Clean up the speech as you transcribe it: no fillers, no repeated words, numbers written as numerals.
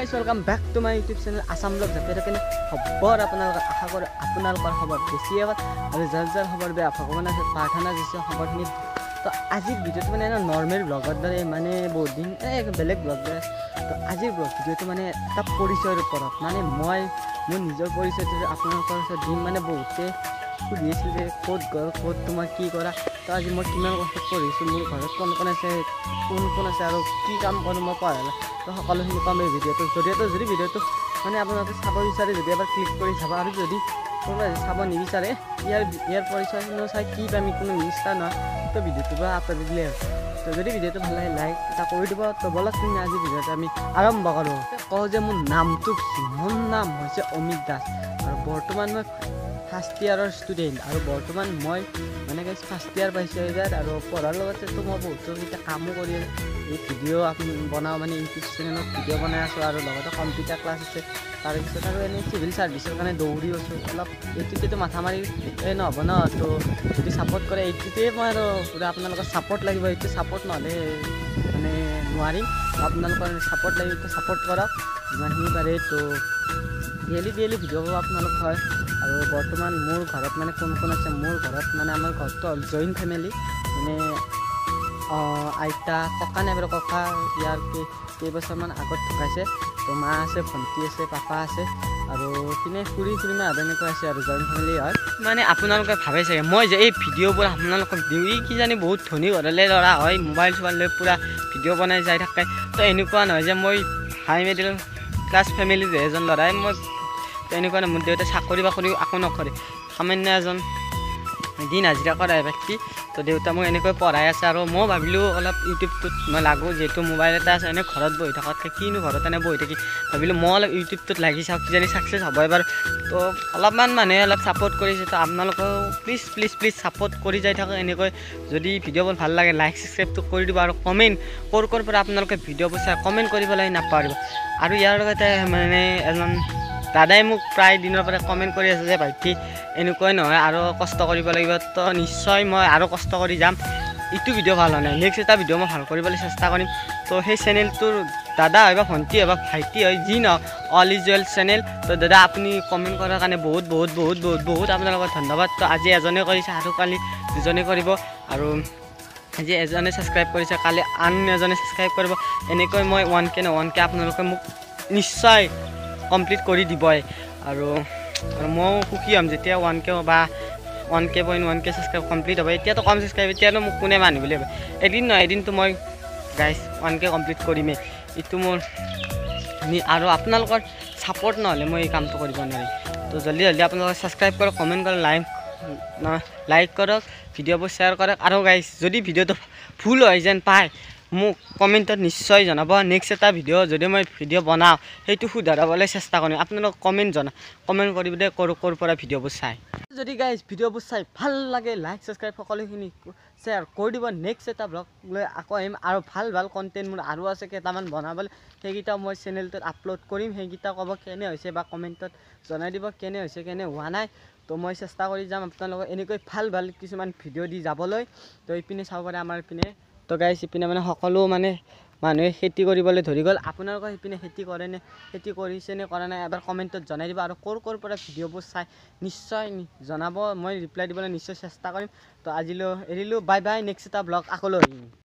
Guys welcome back to my YouTube channel Assam blog যাতে কেনে খবৰ আপোনালোকৰ আশা কৰোঁ আপোনালোকৰ খবৰ বেছি আগত আৰু যাৰ যাৰ খবৰ বেয়া ভগৱানে প্ৰাৰ্থনা দিছে খবৰখিনি। তো আজিৰ ভিডিঅ'টো মানে নৰ্মেল ব্লগৰ দৰে মানে বহুত দিন বেলেগ ব্লগ দৰে। তো আজিৰ ভিডিঅ'টো মানে এটা পৰিচয়ৰ ওপৰত মানে মই মোৰ নিজৰ পৰিচয়টো আপোনালোকৰ ওচৰত দিম। মানে বহুতে সুধি আছিল যে ক'ত ঘৰ ক'ত তোমাৰ কি কৰা। তো আজি মই কিমান কষ্ট পঢ়িছোঁ, মোৰ ঘৰত কোন কোন আছে আৰু কি কাম কৰোঁ মই পঢ়ালে, তো সকলোখিনি পাম এই ভিডিঅ'টোৰ জৰিয়তে। যদি ভিডিঅ'টো মানে আপোনালোকে চাব বিচাৰে যদি এবাৰ ক্লিক কৰি চাব, আৰু যদি কোনোবাই চাব নিবিচাৰে ইয়াৰ পৰিচয়নো চাই কি পাম কোনো নিবিচাৰ নহয়, তো ভিডিঅ'টোৰ পৰা আপলোড দিলে হ'ল। তো যদি ভিডিঅ'টো ভাল লাগে লাইক এটা কৰি দিব। তো বলক তুমি আজি ভিডিঅ'টো আমি আৰম্ভ কৰোঁ। কওঁ যে মোৰ নামটো মোৰ নাম হৈছে অমিত দাস আৰু বৰ্তমান মই ফাৰ্ষ্ট ইয়াৰৰ ষ্টুডেণ্ট। আৰু বৰ্তমান মই মানে ফাৰ্ষ্ট ইয়াৰ পাইছোঁ এইবাৰ, আৰু পঢ়াৰ লগতেতো মই বহুতকেইটা কামো কৰি আছোঁ। এই ভিডিঅ' বনাওঁ মানে ইউটিউব চেনেলত ভিডিঅ' বনাই আছোঁ, আৰু লগতে কম্পিউটাৰ ক্লাছ আছে। তাৰপিছত আৰু এনেই চিভিল ছাৰ্ভিচৰ কাৰণে দৌৰি আছোঁ। অলপ এইটোতেতো মাথা মাৰি নহ'ব ন, তো যদি ছাপৰ্ট কৰে এইটোতেই মই আৰু পুৰা আপোনালোকৰ ছাপৰ্ট লাগিব। এইটো ছাপৰ্ট নহ'লে মানে নোৱাৰিম। আপোনালোকৰ ছাপৰ্ট লাগিব, ছাপৰ্ট কৰক যিমানখিনি পাৰে। তো ডেইলি ভিডিঅ' আপোনালোক হয়। আৰু বৰ্তমান মোৰ ঘৰত মানে কোন আছে, মোৰ ঘৰত মানে আমাৰ ঘৰটো হ'ল জইণ্ট ফেমিলি। মানে আইতা ককা নাই বাৰু, ককা ইয়াৰ কেইবছৰমান আগত ঢুকাইছে। তো মা আছে, ভণ্টি আছে, পাপা আছে, আৰু পিনে খুৰীমা এনেকুৱা আছে, আৰু জইণ্ট ফেমিলি হয়। মানে আপোনালোকে ভাবে চাগে মই যে এই ভিডিঅ'বোৰ আপোনালোকক দিওঁ, ই কিজানি বহুত ধনী ঘৰলৈ ল'ৰা হয়, মোবাইল চোবাইল লৈ পূৰা ভিডিঅ' বনাই যাই থাকে। তো এনেকুৱা নহয় যে মই হাই মিডিল ক্লাছ ফেমিলিৰ এজন ল'ৰাই। মই তেনেকুৱা নহয়, মোৰ দেউতাই চাকৰি বাকৰি একো নকৰে, সামান্য এজন দিন হাজিৰা কৰা ব্যক্তি। তো দেউতা মোক এনেকৈ পঢ়াই আছে, আৰু মই ভাবিলোঁ অলপ ইউটিউবটোত মই লাগোঁ, যিহেতু মোবাইল এটা আছে। এনেই ঘৰত বহি থকাতকৈ কিনো ঘৰত এনে বহি থাকি ভাবিলোঁ মই অলপ ইউটিউবটোত লাগি চাওক, কিজানি ছাকচেছ হ'ব এবাৰ। তো অলপমান মানুহে অলপ ছাপৰ্ট কৰিছে, তো আপোনালোকেও প্লিজ ছাপৰ্ট কৰি যাই থাকক এনেকৈ। যদি ভিডিঅ'বোৰ ভাল লাগে লাইক ছাবস্ক্ৰাইবটো কৰি দিব, আৰু কমেণ্ট ক'ৰ পৰা আপোনালোকে ভিডিঅ'বোৰ চাই কমেণ্ট কৰিবলৈ নাপাহৰিব। আৰু ইয়াৰ লগতে মানে এজন দাদাই মোক প্ৰায় দিনৰ পৰা কমেণ্ট কৰি আছে যে ভাইটি এনেকুৱাই নহয় আৰু কষ্ট কৰিব লাগিব। তো নিশ্চয় মই আৰু কষ্ট কৰি যাম। এইটো ভিডিঅ' ভাল হোৱা নাই, নেক্সট এটা ভিডিঅ' মই ভাল কৰিবলৈ চেষ্টা কৰিম। তো সেই চেনেলটোৰ দাদা হয় বা ভণ্টি হয় বা ভাইটি হয়, যি নহওক অল ইজ ৱেল চেনেল। তো দাদা আপুনি কমেণ্ট কৰাৰ কাৰণে বহুত আপোনালোকৰ ধন্যবাদ। তো আজি এজনে কৰিছে আৰু কালি দুজনে কৰিব, আৰু আজি এজনে ছাবস্ক্ৰাইব কৰিছে কালি আন এজনে ছাবস্ক্ৰাইব কৰিব। এনেকৈ মই 1K আপোনালোকে মোক নিশ্চয় কমপ্লিট কৰি দিবই। আৰু ময়ো সুখী হ'ম যেতিয়া 1K বা 1K ছাবস্ক্ৰাইব কমপ্লিট হ'ব। এতিয়াতো কম ছাবস্ক্ৰাইব, এতিয়াতো মোক কোনে মানিব বুলি ভাবে। এদিন নহয় এদিনতো মই গাইজ 1K কমপ্লিট কৰিমেই। এইটো মোৰ আৰু আপোনালোকৰ ছাপৰ্ট নহ'লে মই এই কামটো কৰিব নোৱাৰিম। তো জলদি আপোনালোকে ছাবস্ক্ৰাইব কৰক, কমেণ্ট কৰক, লাইক কৰক, ভিডিঅ'বোৰ শ্বেয়াৰ কৰক। আৰু গাইজ যদি ভিডিঅ'টো ভুল হয় যেন পায় মোক কমেণ্টত নিশ্চয় জনাব। নেক্সট এটা ভিডিঅ' যদি মই বনাওঁ সেইটো শুধৰাবলৈ চেষ্টা কৰিম। আপোনালোকক কমেণ্ট কৰিব দে ক'ৰ পৰা ভিডিঅ'বোৰ চাই। যদি গাইজ ভিডিঅ'বোৰ চাই ভাল লাগে লাইক ছাবস্ক্ৰাইব সকলোখিনি শ্বেয়াৰ কৰি দিব। নেক্সট এটা ব্লগ লৈ আকৌ আহিম, আৰু ভাল কণ্টেণ্ট মোৰ আৰু আছে কেইটামান বনাবলৈ, সেইকেইটাও মই চেনেলটোত আপলোড কৰিম। সেইকেইটা ক'ব কেনে হৈছে বা কমেণ্টত জনাই দিব কেনে হৈছে কেনে হোৱা নাই। তো মই চেষ্টা কৰি যাম আপোনালোকক এনেকৈ ভাল কিছুমান ভিডিঅ' দি যাবলৈ। তো এইপিনে চাব পাৰে আমাৰ ইপিনে। তো গাইজ ইপিনে মানে সকলো মানে মানুহে খেতি কৰিবলৈ ধৰি গ'ল। আপোনালোকৰ সেইপিনে খেতি কৰেনে, খেতি কৰিছেনে কৰা নাই এবাৰ কমেণ্টত জনাই দিব। আৰু ক'ৰ পৰা ভিডিঅ'বোৰ চাই নিশ্চয় জনাব, মই ৰিপ্লাই দিবলৈ নিশ্চয় চেষ্টা কৰিম। তো আজিলৈ এৰিলোঁ, বাই নেক্সট এটা ব্লগ আকৌ লৈ আহিম।